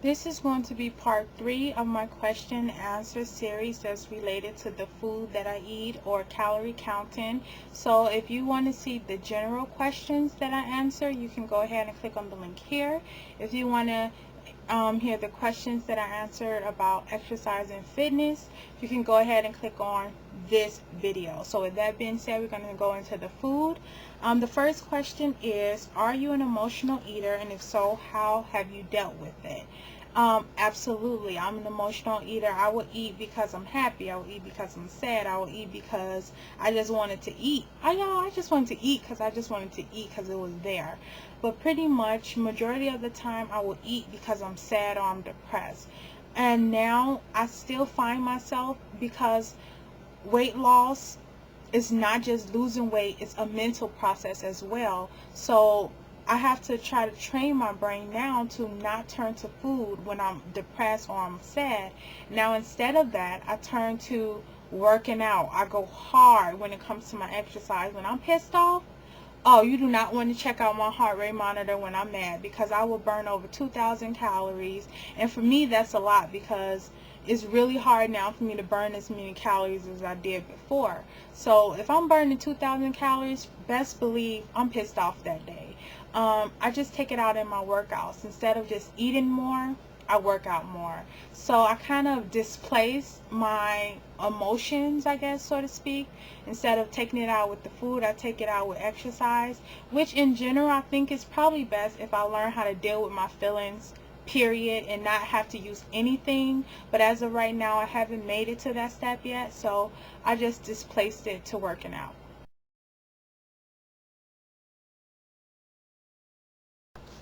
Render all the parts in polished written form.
This is going to be part 3 of my question and answer series that's related to the food that I eat or calorie counting. So if you want to see the general questions that I answer, you can go ahead and click on the link here. If you want to hear the questions that I answered about exercise and fitness, you can go ahead and click on this video. So with that being said, we're going to go into the food. The first question is, are you an emotional eater, and if so, how have you dealt with it? Absolutely, I'm an emotional eater. I will eat because I'm happy. I will eat because I'm sad. I will eat because I just wanted to eat. I just wanted to eat because I just wanted to eat because it was there. But pretty much majority of the time I will eat because I'm sad or I'm depressed. And now I still find myself, because weight loss is not just losing weight, it's a mental process as well. So I have to try to train my brain now to not turn to food when I'm depressed or I'm sad. Now instead of that, I turn to working out. I go hard when it comes to my exercise. When I'm pissed off, oh, you do not want to check out my heart rate monitor when I'm mad, because I will burn over 2,000 calories. And for me, that's a lot, because it's really hard now for me to burn as many calories as I did before. So if I'm burning 2,000 calories, best believe I'm pissed off that day. I just take it out in my workouts. Instead of just eating more, I work out more. So I kind of displace my emotions, I guess, so to speak. Instead of taking it out with the food, I take it out with exercise, which in general I think is probably best if I learn how to deal with my feelings, period, and not have to use anything. But as of right now, I haven't made it to that step yet, so I just displaced it to working out.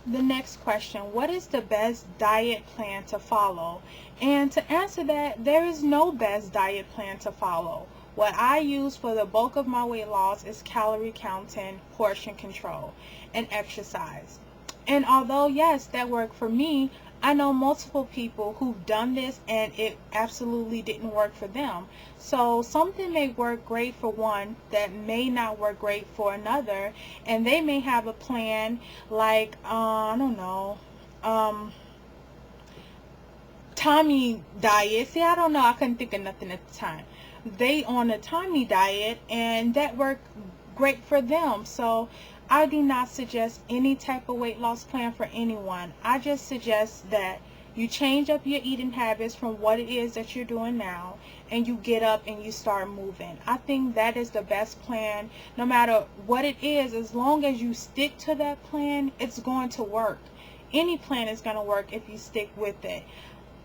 The next question, what is the best diet plan to follow? And to answer that, there is no best diet plan to follow. What I use for the bulk of my weight loss is calorie counting, portion control, and exercise. And although, yes, that worked for me, I know multiple people who've done this and it absolutely didn't work for them. So something may work great for one that may not work great for another, and they may have a plan like, I don't know, Tommy diet. See, I don't know, I couldn't think of nothing at the time. They on a Tommy diet, and that worked great for them. So I do not suggest any type of weight loss plan for anyone. I just suggest that you change up your eating habits from what it is that you're doing now, and you get up and you start moving. I think that is the best plan. No matter what it is, as long as you stick to that plan, it's going to work. Any plan is going to work if you stick with it.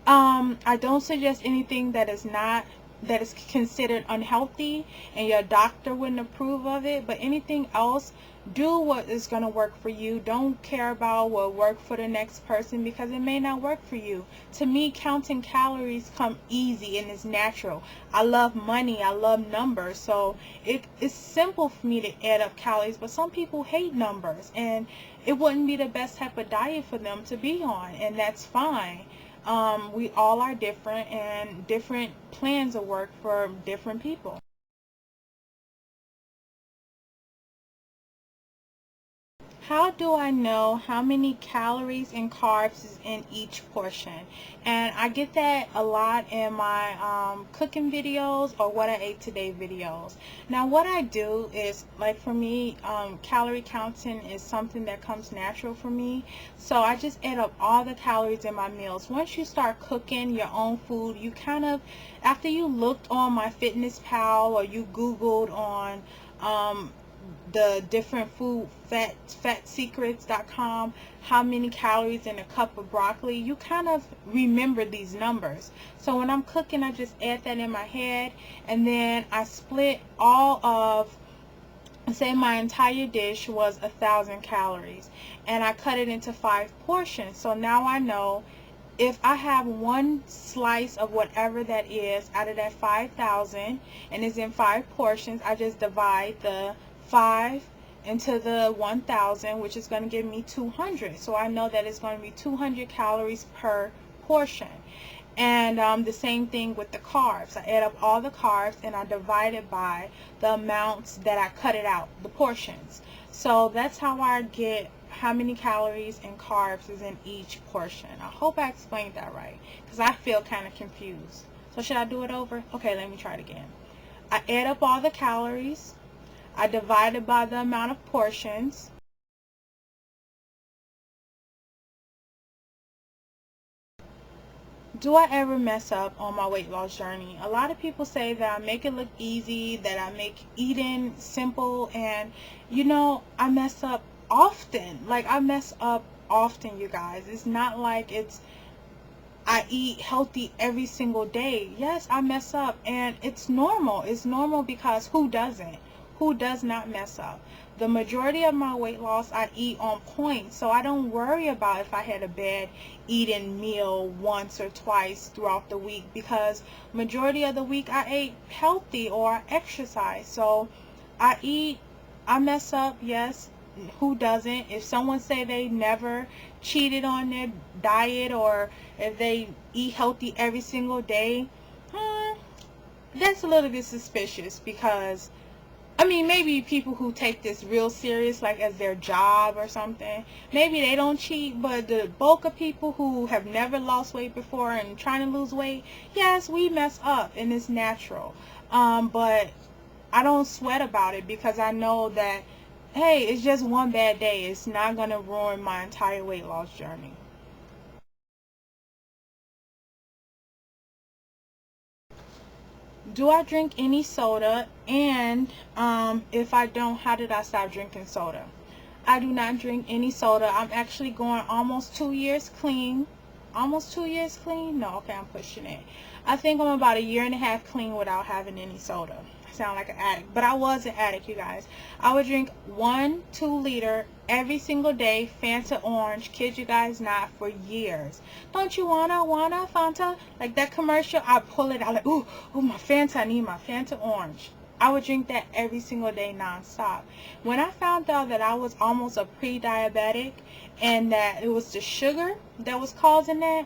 I don't suggest anything that is considered unhealthy and your doctor wouldn't approve of it, but anything else, do what is going to work for you. Don't care about what worked for the next person, because it may not work for you. To me, counting calories come easy and it's natural. I love money, I love numbers, so it's simple for me to add up calories. But some people hate numbers, and it wouldn't be the best type of diet for them to be on, and that's fine. We all are different, and different plans will work for different people. How do I know how many calories and carbs is in each portion? And I get that a lot in my cooking videos or what I ate today videos. Now what I do is, like for me, calorie counting is something that comes natural for me. So I just add up all the calories in my meals. Once you start cooking your own food, you kind of, after you looked on MyFitnessPal or you Googled on the different food, fatsecrets.com, how many calories in a cup of broccoli, you kind of remember these numbers. So when I'm cooking, I just add that in my head, and then I split all of, say my entire dish was 1,000 calories, and I cut it into 5 portions. So now I know if I have one slice of whatever that is out of that 5,000 and it's in 5 portions, I just divide the 5 into the 1,000, which is going to give me 200. So I know that it's going to be 200 calories per portion. And the same thing with the carbs. I add up all the carbs and I divide it by the amounts that I cut it out, the portions. So that's how I get how many calories and carbs is in each portion. I hope I explained that right, because I feel kind of confused. So should I do it over? Okay, let me try it again. I add up all the calories. I divide it by the amount of portions. Do I ever mess up on my weight loss journey? A lot of people say that I make it look easy, that I make eating simple, and you know, I mess up often. Like, I mess up often, you guys. It's not like I eat healthy every single day. Yes, I mess up, and it's normal. It's normal because who doesn't? Who does not mess up? The majority of my weight loss, I eat on point, so I don't worry about if I had a bad eating meal once or twice throughout the week, because majority of the week I ate healthy or I exercise. So I mess up, yes. Who doesn't? If someone say they never cheated on their diet, or if they eat healthy every single day, that's a little bit suspicious, because I mean, maybe people who take this real serious, like as their job or something, maybe they don't cheat, but the bulk of people who have never lost weight before and trying to lose weight, yes, we mess up, and it's natural. But I don't sweat about it, because I know that, hey, it's just one bad day. It's not going to ruin my entire weight loss journey. Do I drink any soda? And if I don't, how did I stop drinking soda? I do not drink any soda. I'm actually going almost 2 years clean. Almost 2 years clean? No, okay, I'm pushing it. I think I'm about a year and a half clean without having any soda. I sound like an addict, but I was an addict, you guys. I would drink 1 2-liter every single day, Fanta orange, kid you guys not, for years. Don't you wanna Fanta? Like that commercial, I pull it out like, ooh, my Fanta, I need my Fanta orange. I would drink that every single day nonstop. When I found out that I was almost a pre-diabetic and that it was the sugar that was causing that,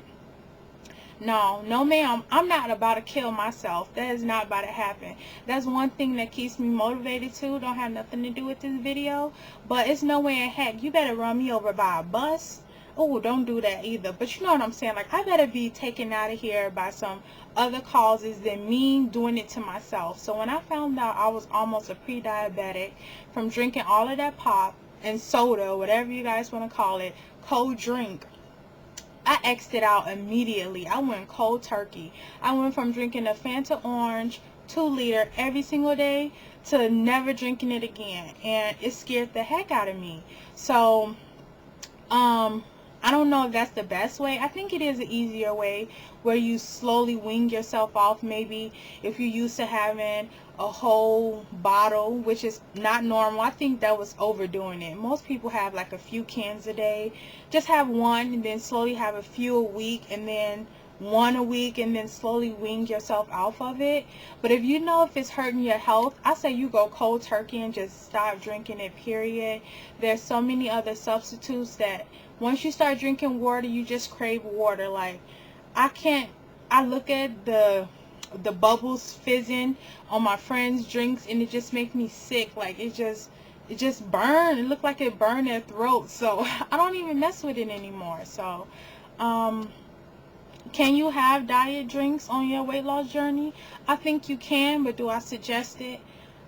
no ma'am, I'm not about to kill myself. That is not about to happen. That's one thing that keeps me motivated too. Don't have nothing to do with this video, but it's no way in heck you better run me over by a bus. Oh, don't do that either. But you know what I'm saying? Like, I better be taken out of here by some other causes than me doing it to myself. So when I found out I was almost a pre-diabetic from drinking all of that pop and soda, whatever you guys want to call it, cold drink, I exited out immediately. I went cold turkey. I went from drinking a Fanta orange 2-liter every single day to never drinking it again, and it scared the heck out of me. So I don't know if that's the best way. I think it is an easier way, where you slowly wean yourself off. Maybe if you're used to having a whole bottle, which is not normal. I think that was overdoing it. Most people have like a few cans a day. Just have one, and then slowly have a few a week, and then one a week, and then slowly wean yourself off of it. But if you know if it's hurting your health, I say you go cold turkey and just stop drinking it, period. There's so many other substitutes that once you start drinking water, you just crave water. Like, I look at the bubbles fizzing on my friends' drinks, and it just makes me sick. Like, it just burn. It looked like it burned their throat. So I don't even mess with it anymore. So can you have diet drinks on your weight loss journey? I think you can, but do I suggest it?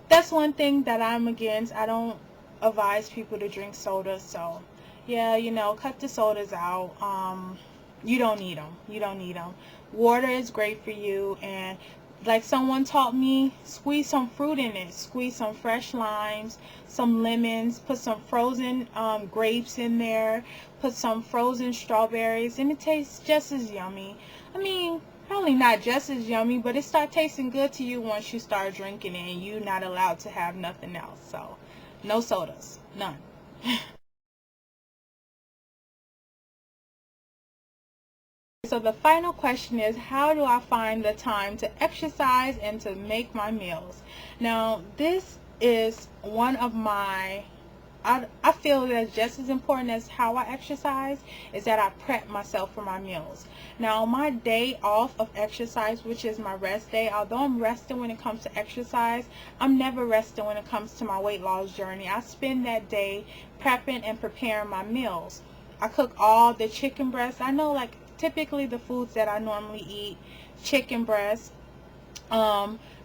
That's one thing that I'm against. I don't advise people to drink soda. So yeah, you know, cut the sodas out. You don't need them. You don't need them. Water is great for you, and like someone taught me, squeeze some fruit in it. Squeeze some fresh limes, some lemons, put some frozen grapes in there, put some frozen strawberries, and it tastes just as yummy. I mean, probably not just as yummy, but it starts tasting good to you once you start drinking it, and you're not allowed to have nothing else. So no sodas, none. So the final question is, how do I find the time to exercise and to make my meals? Now, this is one of my I feel that just as important as how I exercise is that I prep myself for my meals. Now, on my day off of exercise, which is my rest day, although I'm resting when it comes to exercise, I'm never resting when it comes to my weight loss journey. I spend that day prepping and preparing my meals. I cook all the chicken breasts. I know, like, typically the foods that I normally eat: chicken breast,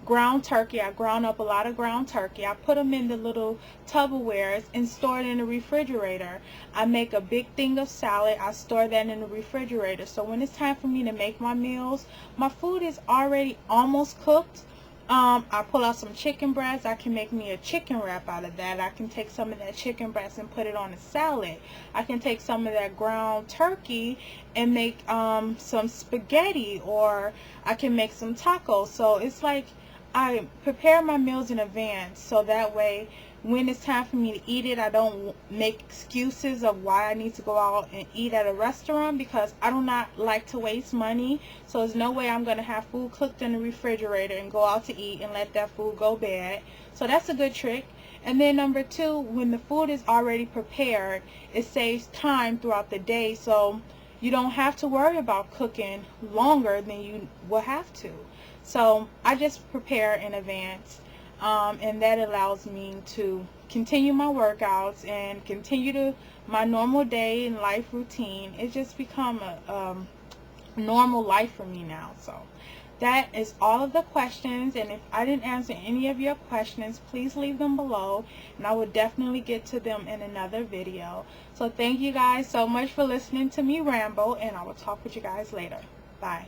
ground turkey. I ground up a lot of ground turkey. I put them in the little Tupperwares and store it in the refrigerator. I make a big thing of salad. I store that in the refrigerator. So when it's time for me to make my meals, my food is already almost cooked. I pull out some chicken breast. I can make me a chicken wrap out of that. I can take some of that chicken breast and put it on a salad. I can take some of that ground turkey and make some spaghetti, or I can make some tacos. So it's like I prepare my meals in advance, so that way when it's time for me to eat it, I don't make excuses of why I need to go out and eat at a restaurant, because I do not like to waste money. So there's no way I'm going to have food cooked in the refrigerator and go out to eat and let that food go bad. So that's a good trick. And then number two, when the food is already prepared, it saves time throughout the day, so you don't have to worry about cooking longer than you will have to. So I just prepare in advance. And that allows me to continue my workouts and continue my normal day and life routine. It's just become a normal life for me now. So that is all of the questions, and if I didn't answer any of your questions, please leave them below and I will definitely get to them in another video. So thank you guys so much for listening to me ramble, and I will talk with you guys later. Bye.